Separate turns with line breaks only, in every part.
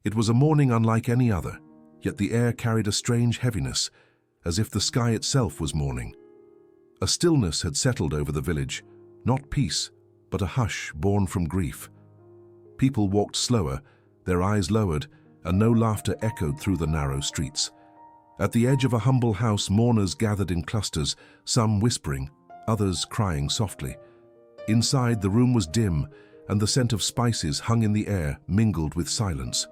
It was a morning unlike any other, yet the air carried a strange heaviness, as if the sky itself was mourning. A stillness had settled over the village, not peace, but a hush born from grief. People walked slower, their eyes lowered, and no laughter echoed through the narrow streets. At the edge of a humble house, mourners gathered in clusters, some whispering, others crying softly. Inside, the room was dim, and the scent of spices hung in the air, mingled with silence.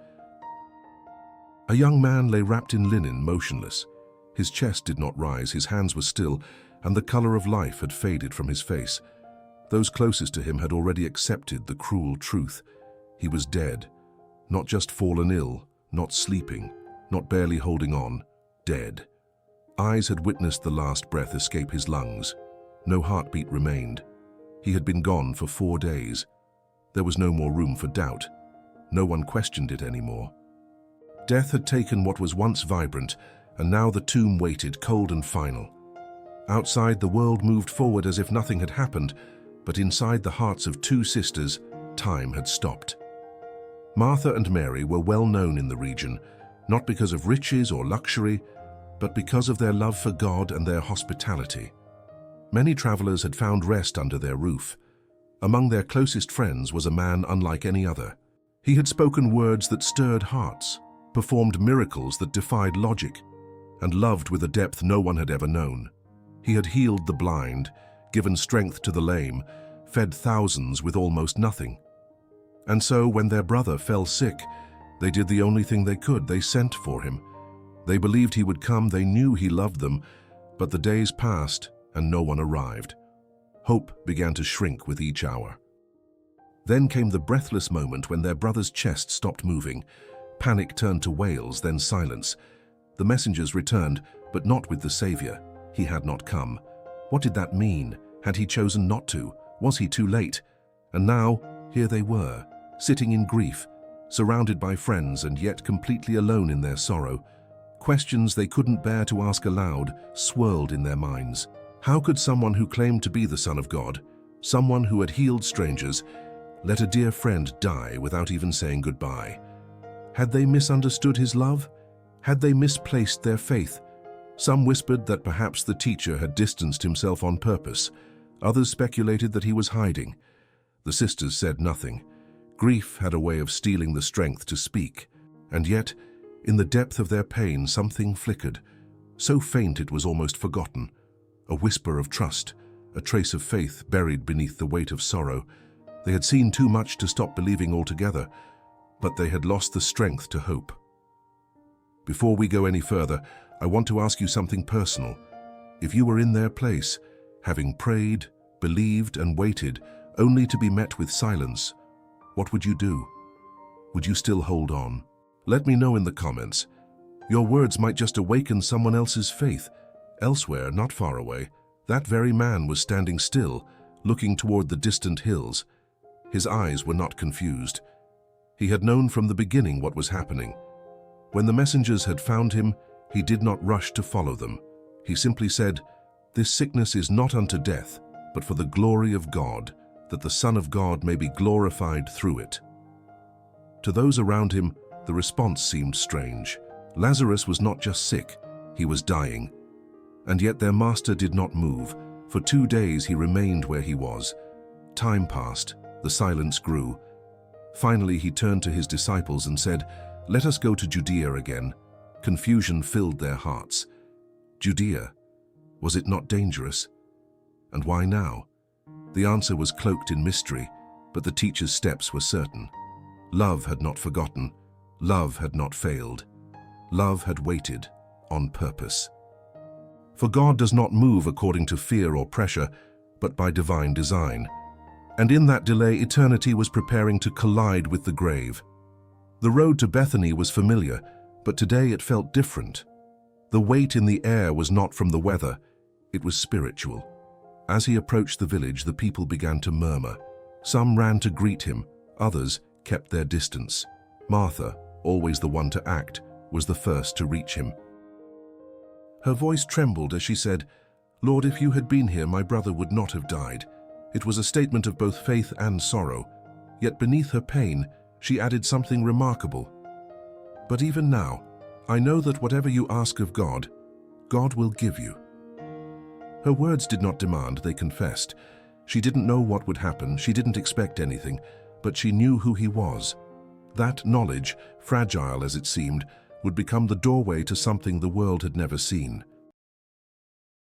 A young man lay wrapped in linen, motionless. His chest did not rise, his hands were still, and the color of life had faded from his face. Those closest to him had already accepted the cruel truth. He was dead, not just fallen ill, not sleeping, not barely holding on, dead. Eyes had witnessed the last breath escape his lungs. No heartbeat remained. He had been gone for 4 days. There was no more room for doubt. No one questioned it anymore. Death had taken what was once vibrant, and now the tomb waited, cold and final. Outside, the world moved forward as if nothing had happened, but inside the hearts of 2 sisters, time had stopped. Martha and Mary were well known in the region, not because of riches or luxury, but because of their love for God and their hospitality. Many travelers had found rest under their roof. Among their closest friends was a man unlike any other. He had spoken words that stirred hearts, performed miracles that defied logic, and loved with a depth no one had ever known. He had healed the blind, given strength to the lame, fed thousands with almost nothing. And so, when their brother fell sick, they did the only thing they could. They sent for him. They believed he would come, they knew he loved them, but the days passed and no one arrived. Hope began to shrink with each hour. Then came the breathless moment when their brother's chest stopped moving. Panic turned to wails, then silence. The messengers returned, but not with the Savior. He had not come. What did that mean? Had he chosen not to? Was he too late? And now, here they were, sitting in grief, surrounded by friends and yet completely alone in their sorrow. Questions they couldn't bear to ask aloud swirled in their minds. How could someone who claimed to be the Son of God, someone who had healed strangers, let a dear friend die without even saying goodbye? Had they misunderstood his love? Had they misplaced their faith? Some whispered that perhaps the teacher had distanced himself on purpose. Others speculated that he was hiding. The sisters said nothing. Grief had a way of stealing the strength to speak. And yet, in the depth of their pain, something flickered, so faint it was almost forgotten. A whisper of trust, a trace of faith buried beneath the weight of sorrow. They had seen too much to stop believing altogether, but they had lost the strength to hope. Before we go any further, I want to ask you something personal. If you were in their place, having prayed, believed, and waited, only to be met with silence, what would you do? Would you still hold on? Let me know in the comments. Your words might just awaken someone else's faith. Elsewhere, not far away, that very man was standing still, looking toward the distant hills. His eyes were not confused. He had known from the beginning what was happening. When the messengers had found him, he did not rush to follow them. He simply said, "This sickness is not unto death, but for the glory of God, that the Son of God may be glorified through it." To those around him, the response seemed strange. Lazarus was not just sick, he was dying. And yet their master did not move. For 2 days he remained where he was. Time passed, the silence grew. Finally he turned to his disciples and said, "Let us go to Judea again." Confusion filled their hearts. Judea? Was it not dangerous? And why now? The answer was cloaked in mystery, but the teacher's steps were certain. Love had not forgotten. Love had not failed. Love had waited on purpose. For God does not move according to fear or pressure, but by divine design. And in that delay, eternity was preparing to collide with the grave. The road to Bethany was familiar, but today it felt different. The weight in the air was not from the weather, it was spiritual. As he approached the village, the people began to murmur. Some ran to greet him, others kept their distance. Martha, always the one to act, was the first to reach him. Her voice trembled as she said, "Lord, if you had been here, my brother would not have died." It was a statement of both faith and sorrow, yet beneath her pain, she added something remarkable. But even now, I know that whatever you ask of God, God will give you." Her words did not demand, they confessed. She didn't know what would happen, she didn't expect anything, but she knew who he was. That knowledge, fragile as it seemed, would become the doorway to something the world had never seen.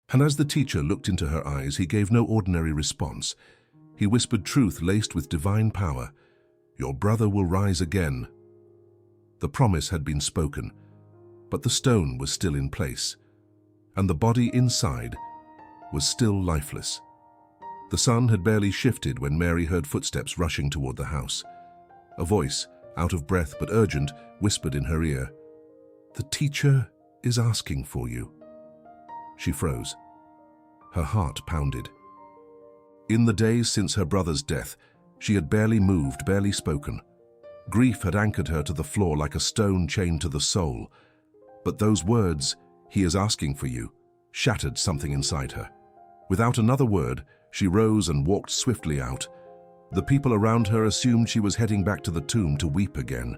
And as the teacher looked into her eyes, he gave no ordinary response. He whispered truth laced with divine power. "Your brother will rise again." The promise had been spoken, but the stone was still in place, and the body inside was still lifeless. The sun had barely shifted when Mary heard footsteps rushing toward the house. A voice, out of breath but urgent, whispered in her ear, "The teacher is asking for you." She froze. Her heart pounded. In the days since her brother's death, she had barely moved, barely spoken. Grief had anchored her to the floor like a stone chained to the soul. But those words, "He is asking for you," shattered something inside her. Without another word, she rose and walked swiftly out. The people around her assumed she was heading back to the tomb to weep again,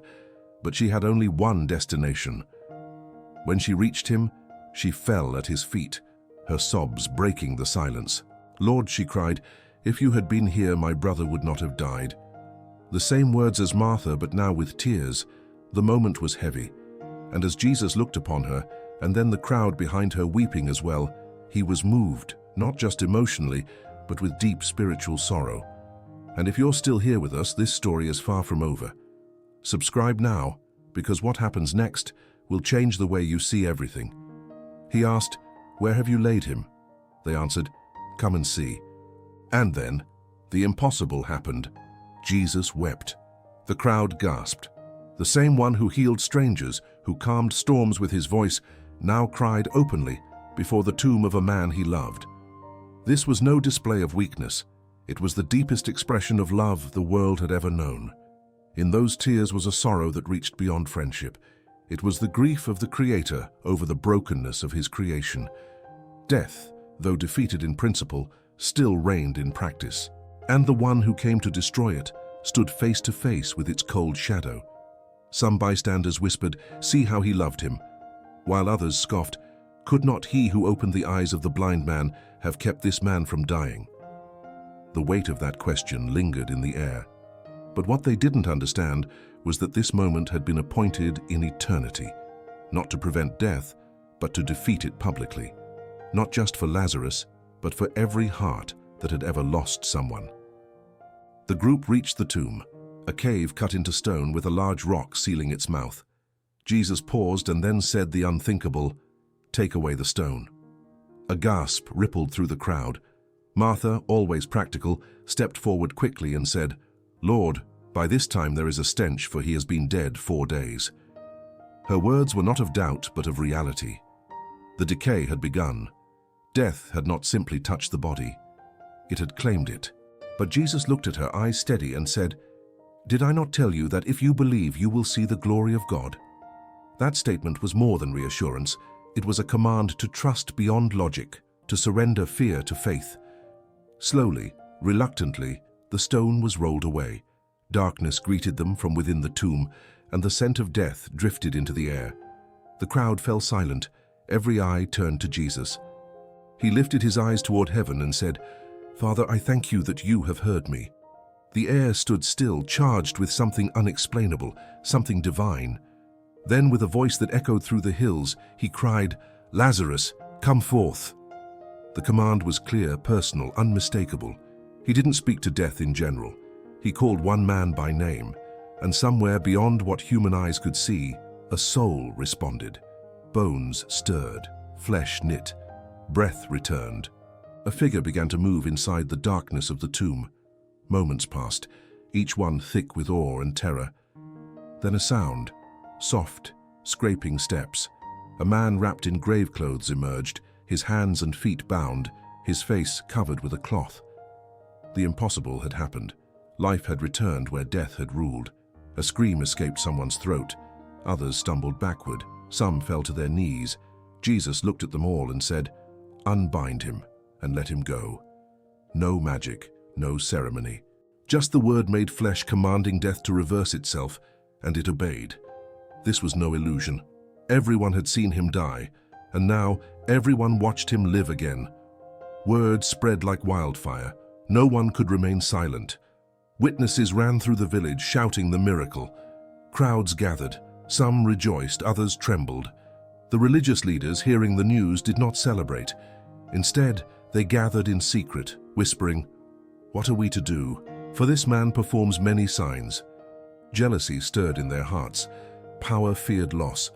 but she had only one destination. When she reached him, she fell at his feet, her sobs breaking the silence. "Lord," she cried, "if you had been here, my brother would not have died." The same words as Martha, but now with tears. The moment was heavy, and as Jesus looked upon her, and then the crowd behind her weeping as well, he was moved, not just emotionally, but with deep spiritual sorrow. And if you're still here with us, this story is far from over. Subscribe now, because what happens next will change the way you see everything. He asked, "Where have you laid him?" They answered, "Come and see." And then, the impossible happened. Jesus wept. The crowd gasped. The same one who healed strangers, who calmed storms with his voice, now cried openly before the tomb of a man he loved. This was no display of weakness. It was the deepest expression of love the world had ever known. In those tears was a sorrow that reached beyond friendship. It was the grief of the Creator over the brokenness of his creation. Death, though defeated in principle, still reigned in practice. And the one who came to destroy it stood face to face with its cold shadow. Some bystanders whispered, "See how he loved him," while others scoffed, "Could not he who opened the eyes of the blind man have kept this man from dying?" The weight of that question lingered in the air. But what they didn't understand was that this moment had been appointed in eternity, not to prevent death, but to defeat it publicly, not just for Lazarus, but for every heart that had ever lost someone. The group reached the tomb, a cave cut into stone with a large rock sealing its mouth. Jesus paused and then said the unthinkable, "Take away the stone." A gasp rippled through the crowd. Martha, always practical, stepped forward quickly and said, "Lord, by this time there is a stench, for he has been dead 4 days." Her words were not of doubt, but of reality. The decay had begun. Death had not simply touched the body. It had claimed it. But Jesus looked at her, eyes steady, and said, "Did I not tell you that if you believe, you will see the glory of God?" That statement was more than reassurance. It was a command to trust beyond logic, to surrender fear to faith. Slowly, reluctantly, the stone was rolled away. Darkness greeted them from within the tomb, and the scent of death drifted into the air. The crowd fell silent. Every eye turned to Jesus. He lifted his eyes toward heaven and said, "Father, I thank you that you have heard me." The air stood still, charged with something unexplainable, something divine. Then, with a voice that echoed through the hills, he cried, "Lazarus, come forth." The command was clear, personal, unmistakable. He didn't speak to death in general. He called one man by name, and somewhere beyond what human eyes could see, a soul responded. Bones stirred, flesh knit, breath returned. A figure began to move inside the darkness of the tomb. Moments passed, each one thick with awe and terror. Then a sound, soft, scraping steps. A man wrapped in grave clothes emerged, his hands and feet bound, his face covered with a cloth. The impossible had happened. Life had returned where death had ruled. A scream escaped someone's throat. Others stumbled backward. Some fell to their knees. Jesus looked at them all and said, "Unbind him and let him go." No magic, no ceremony. Just the word made flesh commanding death to reverse itself, and it obeyed. This was no illusion. Everyone had seen him die, and now everyone watched him live again. Word spread like wildfire. No one could remain silent. Witnesses ran through the village shouting the miracle. Crowds gathered. Some rejoiced, others trembled. The religious leaders, hearing the news, did not celebrate. Instead, they gathered in secret, whispering, "What are we to do? For this man performs many signs." Jealousy stirred in their hearts. Power feared loss.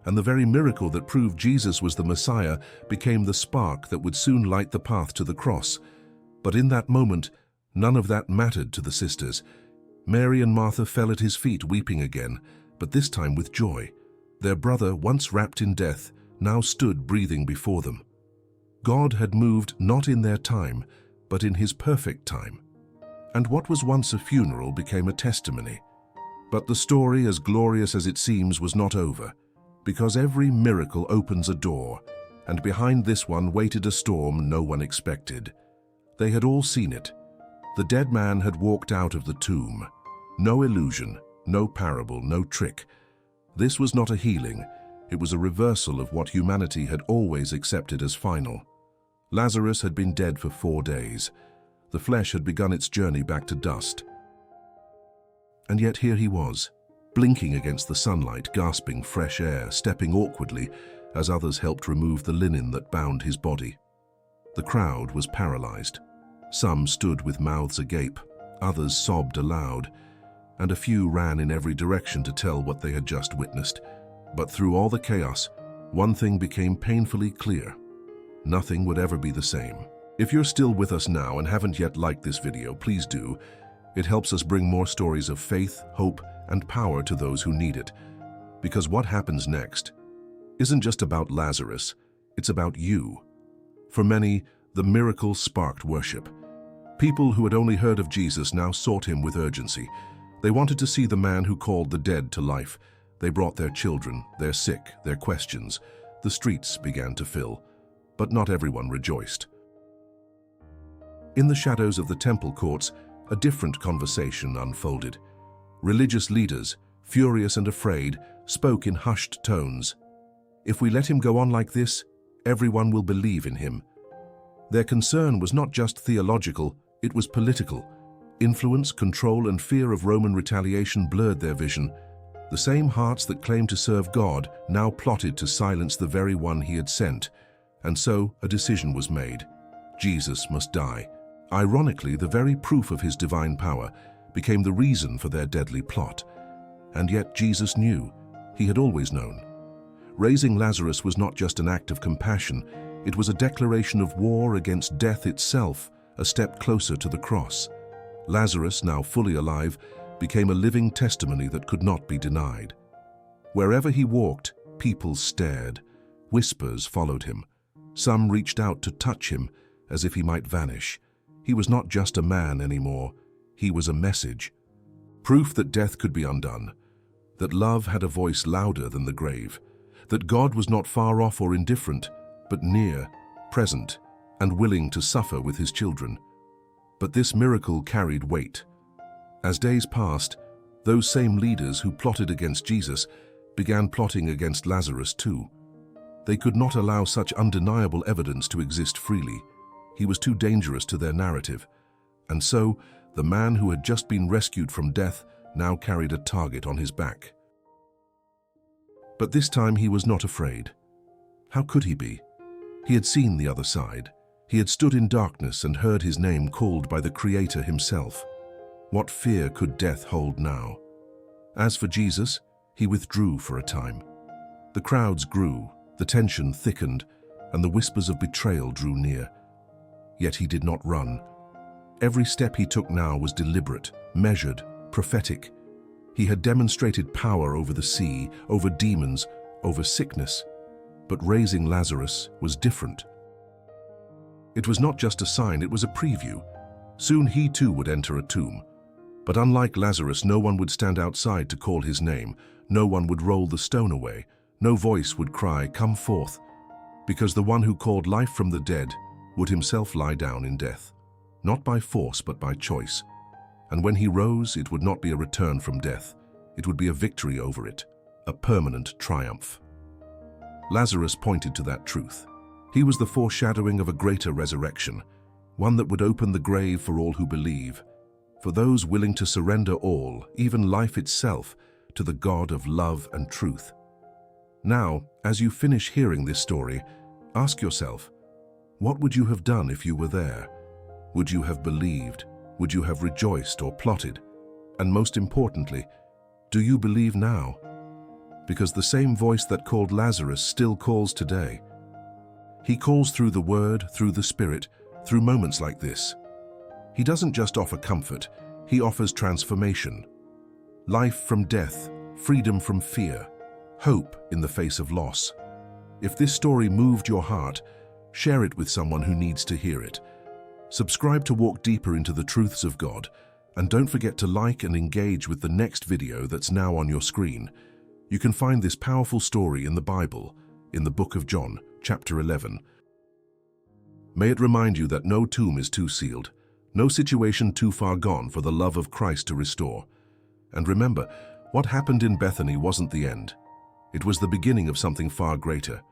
And the very miracle that proved Jesus was the Messiah became the spark that would soon light the path to the cross. But in that moment, none of that mattered to the sisters. Mary and Martha fell at his feet weeping again, but this time with joy. Their brother, once wrapped in death, now stood breathing before them. God had moved not in their time, but in his perfect time. And what was once a funeral became a testimony. But the story, as glorious as it seems, was not over, because every miracle opens a door, and behind this one waited a storm no one expected. They had all seen it. The dead man had walked out of the tomb. No illusion, no parable, no trick. This was not a healing. It was a reversal of what humanity had always accepted as final. Lazarus had been dead for 4 days. The flesh had begun its journey back to dust. And yet here he was, blinking against the sunlight, gasping fresh air, stepping awkwardly as others helped remove the linen that bound his body. The crowd was paralyzed. Some stood with mouths agape, others sobbed aloud, and a few ran in every direction to tell what they had just witnessed. But through all the chaos, one thing became painfully clear. Nothing would ever be the same. If you're still with us now and haven't yet liked this video, please do. It helps us bring more stories of faith, hope, and power to those who need it. Because what happens next isn't just about Lazarus, it's about you. For many, the miracle sparked worship. People who had only heard of Jesus now sought him with urgency. They wanted to see the man who called the dead to life. They brought their children, their sick, their questions. The streets began to fill, but not everyone rejoiced. In the shadows of the temple courts, a different conversation unfolded. Religious leaders, furious and afraid, spoke in hushed tones. If we let him go on like this, everyone will believe in him. Their concern was not just theological, it was political. Influence, control, and fear of Roman retaliation blurred their vision. The same hearts that claimed to serve God now plotted to silence the very one he had sent. And so a decision was made. Jesus must die. Ironically, the very proof of his divine power became the reason for their deadly plot. And yet Jesus knew. He had always known. Raising Lazarus was not just an act of compassion, it was a declaration of war against death itself, a step closer to the cross. Lazarus, now fully alive, became a living testimony that could not be denied. Wherever he walked, people stared. Whispers followed him. Some reached out to touch him, as if he might vanish. He was not just a man anymore. He was a message. Proof that death could be undone, that love had a voice louder than the grave, that God was not far off or indifferent, but near, present, and willing to suffer with his children. But this miracle carried weight. As days passed, those same leaders who plotted against Jesus began plotting against Lazarus too. They could not allow such undeniable evidence to exist freely. He was too dangerous to their narrative. And so, the man who had just been rescued from death now carried a target on his back. But this time he was not afraid. How could he be? He had seen the other side. He had stood in darkness and heard his name called by the Creator himself. What fear could death hold now? As for Jesus, he withdrew for a time. The crowds grew, the tension thickened, and the whispers of betrayal drew near. Yet he did not run. Every step he took now was deliberate, measured, prophetic. He had demonstrated power over the sea, over demons, over sickness. But raising Lazarus was different. It was not just a sign, it was a preview. Soon he too would enter a tomb. But unlike Lazarus, no one would stand outside to call his name. No one would roll the stone away. No voice would cry, "Come forth," because the one who called life from the dead would himself lie down in death, not by force but by choice. And when he rose, it would not be a return from death. It would be a victory over it. a permanent triumph. Lazarus pointed to that truth. He was the foreshadowing of a greater resurrection, one that would open the grave for all who believe, for those willing to surrender all, even life itself, to the God of love and truth. Now, as you finish hearing this story, ask yourself, what would you have done if you were there? Would you have believed? Would you have rejoiced or plotted? And most importantly, do you believe now? Because the same voice that called Lazarus still calls today. He calls through the Word, through the Spirit, through moments like this. He doesn't just offer comfort, he offers transformation. Life from death, freedom from fear, hope in the face of loss. If this story moved your heart, share it with someone who needs to hear it. Subscribe to walk deeper into the truths of God, and don't forget to like and engage with the next video that's now on your screen. You can find this powerful story in the Bible, in the book of John, chapter 11. May it remind you that no tomb is too sealed, no situation too far gone for the love of Christ to restore. And remember, what happened in Bethany wasn't the end. It was the beginning of something far greater.